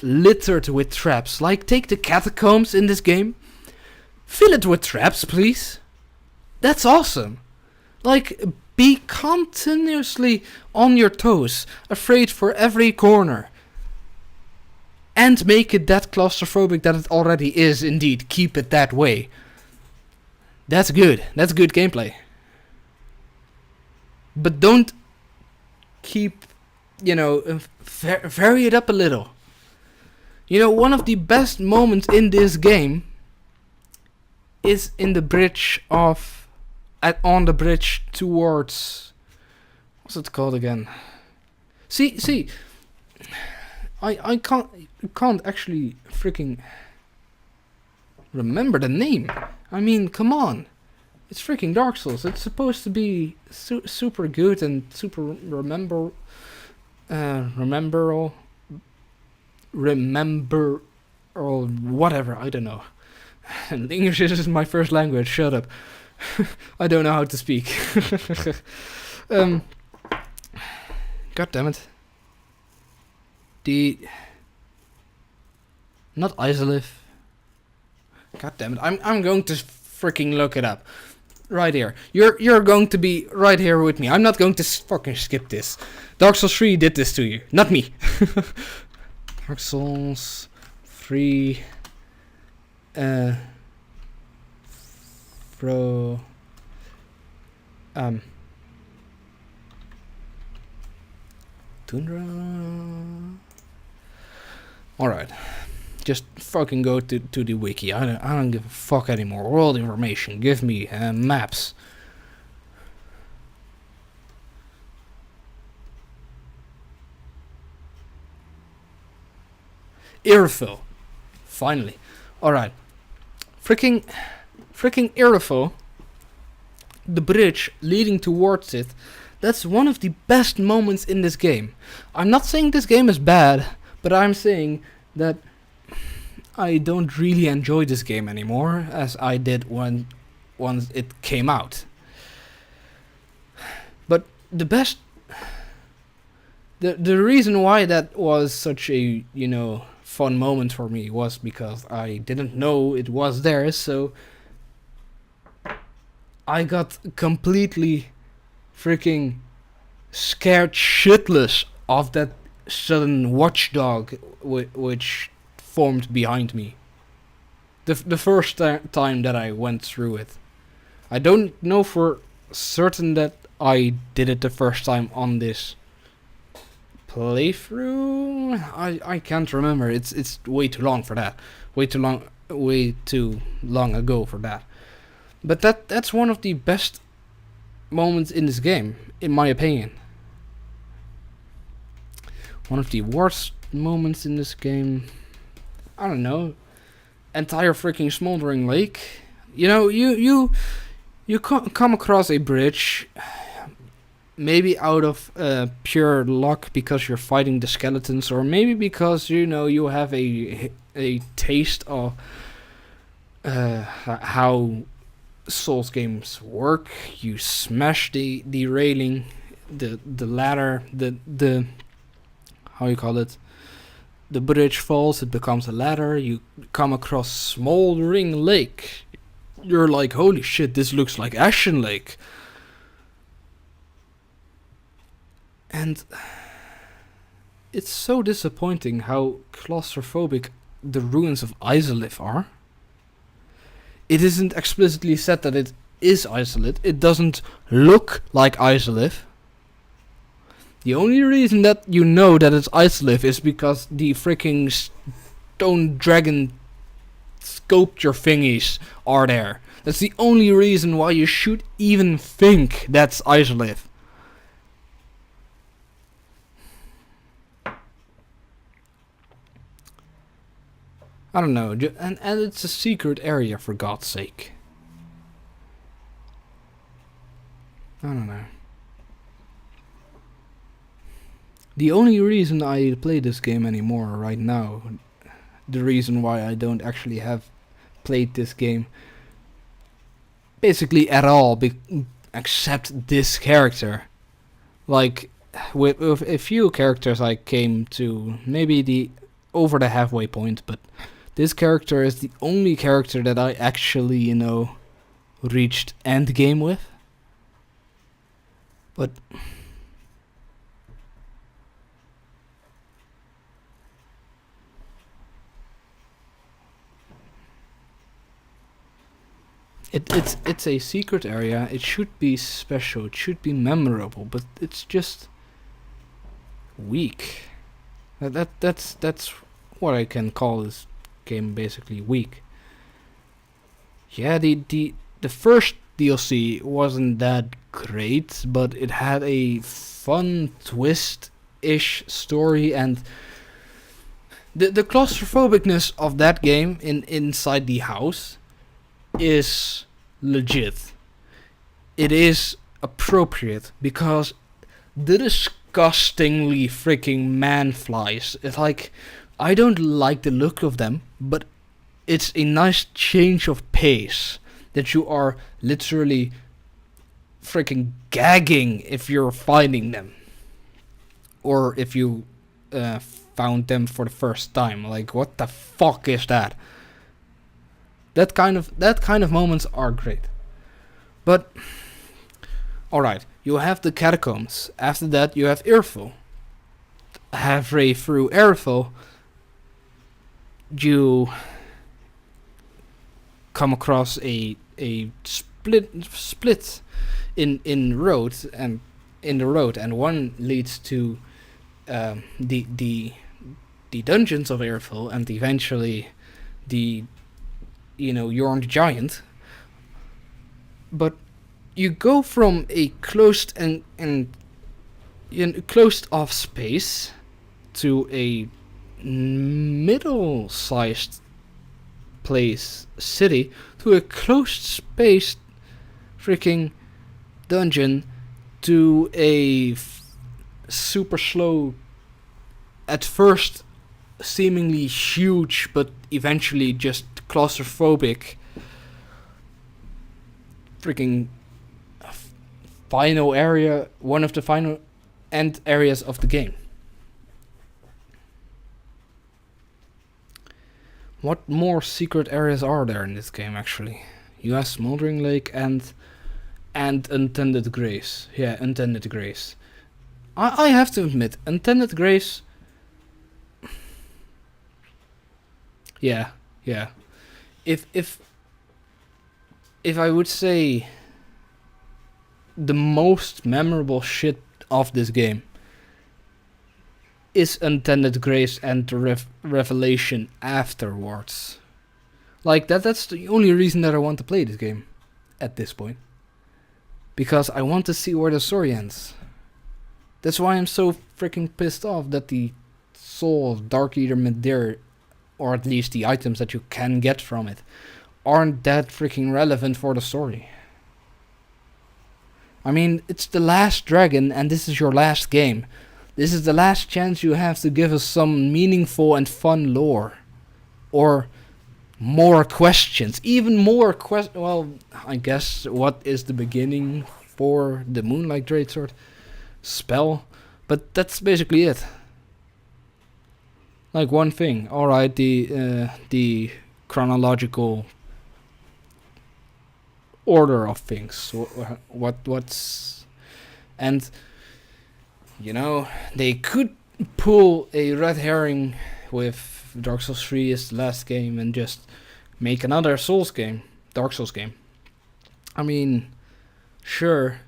littered with traps, like take the catacombs in this game, fill it with traps, please. That's awesome. Like, be continuously on your toes, afraid for every corner. And make it that claustrophobic that it already is indeed. Keep it that way. That's good. That's good gameplay. But don't keep, you know, vary it up a little. You know, one of the best moments in this game is in the bridge on the bridge towards, what's it called again? See, I can't actually freaking remember the name. I mean, come on, it's freaking Dark Souls. It's supposed to be super good and super remember or whatever. I don't know. And English is my first language. Shut up. I don't know how to speak. God damn it. Not Isolith. God damn it. I'm going to freaking look it up. Right here. You're going to be right here with me. I'm not going to fucking skip this. Dark Souls 3 did this to you. Not me. Dark Souls 3 Tundra. Alright. Just fucking go to the wiki. I don't give a fuck anymore. World information. Give me maps. Irophil. Finally. Alright. Freaking Irophil. The bridge leading towards it. That's one of the best moments in this game. I'm not saying this game is bad, but I'm saying that I don't really enjoy this game anymore as I did once it came out. But the best, the reason why that was such a, you know, fun moment for me was because I didn't know it was there, so I got completely freaking scared shitless of that sudden watchdog which formed behind me. The first time that I went through it. I don't know for certain that I did it the first time on this playthrough. I can't remember. It's way too long for that. Way too long ago for that. But that's one of the best moments in this game, in my opinion. One of the worst moments in this game, I don't know. Entire freaking smoldering lake. You know, you come across a bridge, maybe out of pure luck because you're fighting the skeletons, or maybe because, you know, you have a taste of how Souls games work. You smash the railing, the ladder, the how you call it, the bridge falls, it becomes a ladder, you come across smoldering lake. You're like, holy shit, this looks like Ashen Lake. And it's so disappointing how claustrophobic the ruins of Izalith are. It isn't explicitly said that it is Izalith. It doesn't look like Izalith. The only reason that you know that it's Izalith is because the freaking stone dragon sculpture thingies are there. That's the only reason why you should even think that's Izalith. I don't know, and it's a secret area, for God's sake. I don't know. The only reason I play this game anymore right now, the reason why I don't actually have played this game basically at all, except this character. Like, with a few characters I came to maybe over the halfway point, but this character is the only character that I actually, you know, reached endgame with. But it's a secret area. It should be special. It should be memorable. But it's just weak. That's what I can call this game, basically weak. Yeah, the first DLC wasn't that great, but it had a fun twist-ish story, and the claustrophobicness of that game inside the house is legit. It is appropriate because the disgustingly freaking man flies. It's like, I don't like the look of them, but it's a nice change of pace that you are literally freaking gagging if you're finding them, or if you found them for the first time. Like, what the fuck is that? That kind of moments are great. But alright, you have the catacombs. After that, you have Earthful. Halfway through Earthful, you come across a split in road, and in the road, and one leads to the dungeons of Earthful, and eventually the, you know, Yorn the Giant. But you go from a closed and closed off space to a middle-sized city, to a closed space freaking dungeon, to a super slow, at first seemingly huge but eventually just claustrophobic freaking final area, one of the final end areas of the game. What more secret areas are there in this game actually? You have Smoldering Lake and Unintended Grace. Yeah, Unintended Grace. I have to admit, Unintended Grace. Yeah. If I would say the most memorable shit of this game is Unintended Grace and the revelation afterwards. Like that's the only reason that I want to play this game at this point. Because I want to see where the story ends. That's why I'm so freaking pissed off that the soul of Dark Eater Midir, or at least the items that you can get from it, aren't that freaking relevant for the story. I mean, it's the last dragon and this is your last game. This is the last chance you have to give us some meaningful and fun lore. Or more questions. Even more questions. Well, I guess what is the beginning for the Moonlight Greatsword spell? But that's basically it. Like one thing. Alright, the chronological order of things. What's... And... You know, they could pull a red herring with Dark Souls 3 is the last game and just make another Souls game, Dark Souls game. I mean, sure,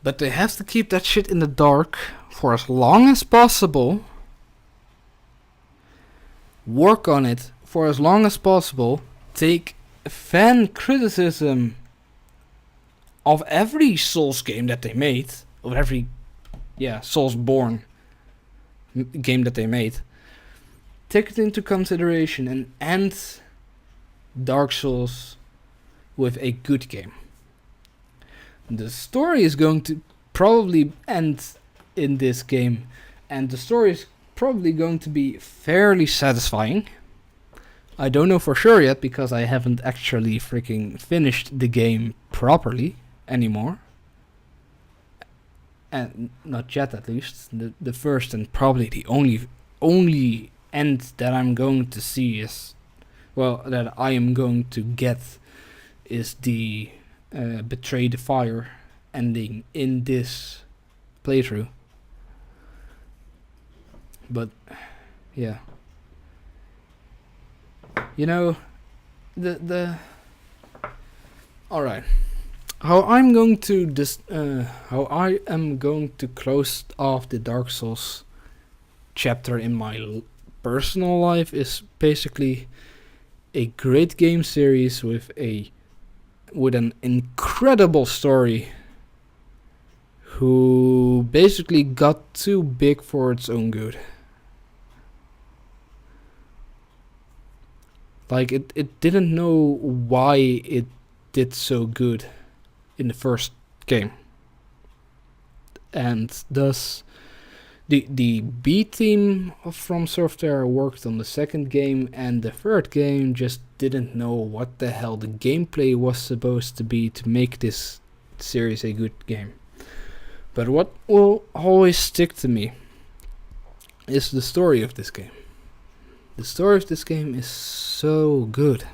but they have to keep that shit in the dark for as long as possible, work on it for as long as possible, take fan criticism of every Souls game that they made, of every Soulsborne game that they made. Take it into consideration and end Dark Souls with a good game. The story is going to probably end in this game, and the story is probably going to be fairly satisfying. I don't know for sure yet because I haven't actually freaking finished the game properly anymore. And not yet, at least. The first and probably the only end that I'm going to see is, well, that I am going to get is the Betray the Fire ending in this playthrough. But yeah, you know, the all right. How I am going to close off the Dark Souls chapter in my personal life is basically a great game series with an incredible story who basically got too big for its own good. Like it didn't know why it did so good in the first game, and thus the B team from Software worked on the second game, and the third game just didn't know what the hell the gameplay was supposed to be to make this series a good game. But what will always stick to me is the story of this game. The story of this game is so good.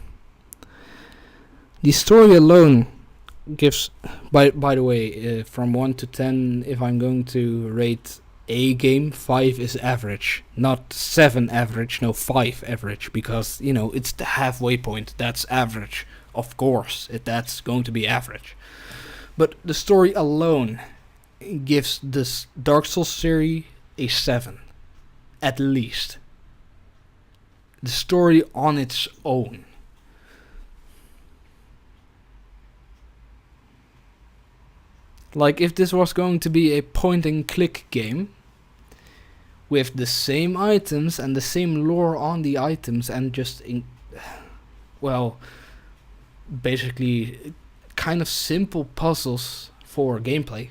The story alone gives, by the way, from 1 to 10, if I'm going to rate a game, 5 is average, not 7 average, no, 5 average, because, you know, it's the halfway point. That's average, of course, that's going to be average. But the story alone gives this Dark Souls series a 7, at least. The story on its own. Like, if this was going to be a point and click game with the same items and the same lore on the items and just basically kind of simple puzzles for gameplay,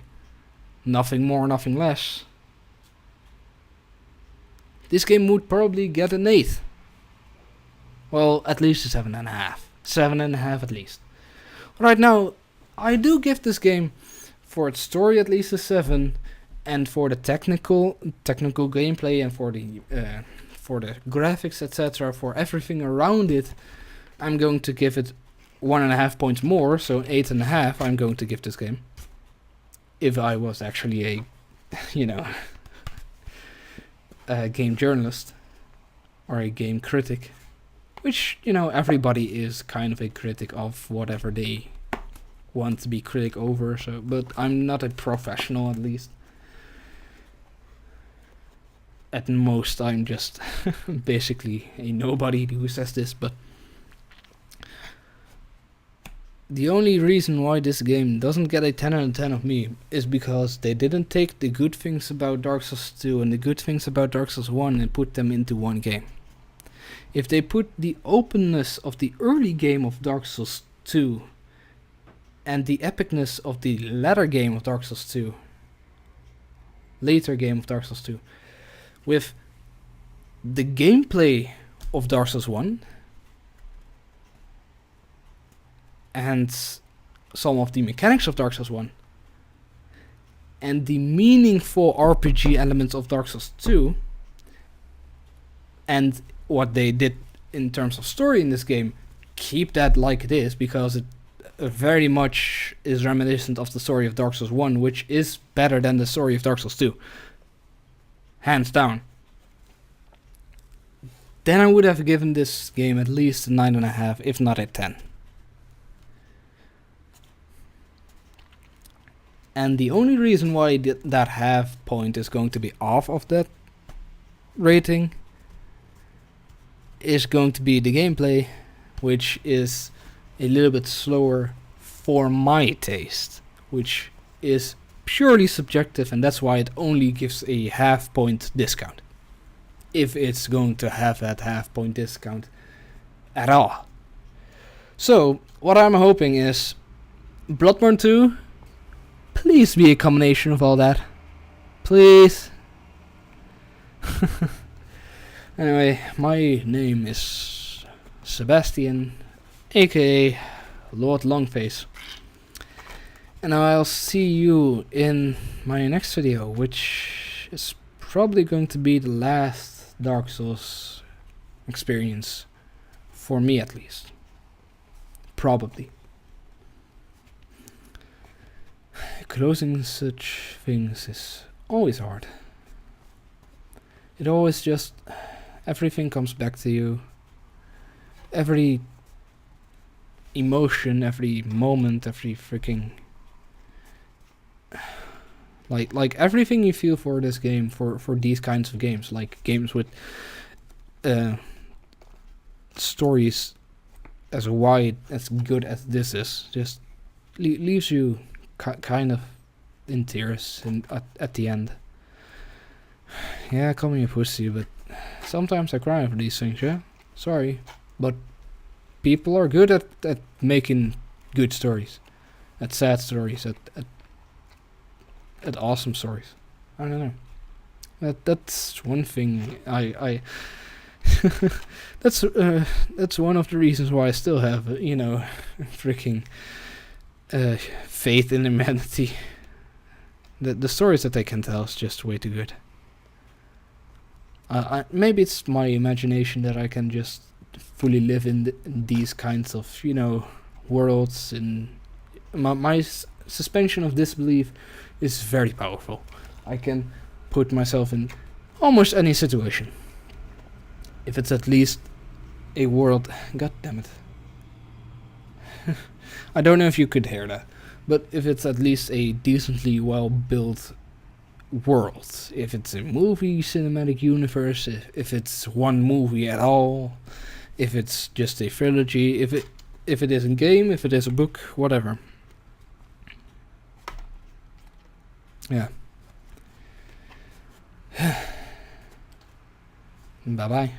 nothing more, nothing less, this game would probably get an 8. Well, at least a 7.5. 7.5 at least. Right now, I do give this game, for its story, at least a 7, and for the technical gameplay and for the graphics, etc., for everything around it, I'm going to give it 1.5 points more, so 8.5. I'm going to give this game. If I was actually a, a game journalist or a game critic, which, everybody is kind of a critic of whatever they want to be critic over, so, but I'm not a professional, at least. At most, I'm just basically a nobody who says this, but the only reason why this game doesn't get a 10 out of 10 of me is because they didn't take the good things about Dark Souls 2 and the good things about Dark Souls 1 and put them into one game. If they put the openness of the early game of Dark Souls 2 and the epicness of the later game of Dark Souls 2, with the gameplay of Dark Souls 1 and some of the mechanics of Dark Souls 1 and the meaningful RPG elements of Dark Souls 2 and what they did in terms of story in this game, keep that like it is, because it very much is reminiscent of the story of Dark Souls 1, which is better than the story of Dark Souls 2. Hands down. Then I would have given this game at least a 9.5, if not a 10. And the only reason why that half point is going to be off of that rating is going to be the gameplay, which is a little bit slower for my taste, which is purely subjective, and that's why it only gives a half point discount, if it's going to have that half point discount at all. So what I'm hoping is Bloodborne 2, please be a combination of all that, please. Anyway, my name is Sebastian, aka Lord Longface, and I'll see you in my next video, which is probably going to be the last Dark Souls experience, for me at least. Probably. Closing such things is always hard. It always just, everything comes back to you. Every emotion, every moment, every freaking, like everything you feel for this game, for these kinds of games, like games with stories as wide, as good as this is, just leaves you kind of in tears at the end. Yeah, call me a pussy, but sometimes I cry over these things, yeah? Sorry, but people are good at making good stories, at sad stories, at awesome stories. I don't know. That's one thing I that's one of the reasons why I still have freaking faith in humanity. The stories that they can tell is just way too good. Maybe it's my imagination that I can just fully live in these kinds of worlds, and my suspension of disbelief is very powerful. I can put myself in almost any situation if it's at least a world. God damn it. I don't know if you could hear that, but if it's at least a decently well built world, if it's a movie cinematic universe, if it's one movie at all, if it's just a trilogy, if it is a game, if it is a book, whatever. Yeah. Bye bye.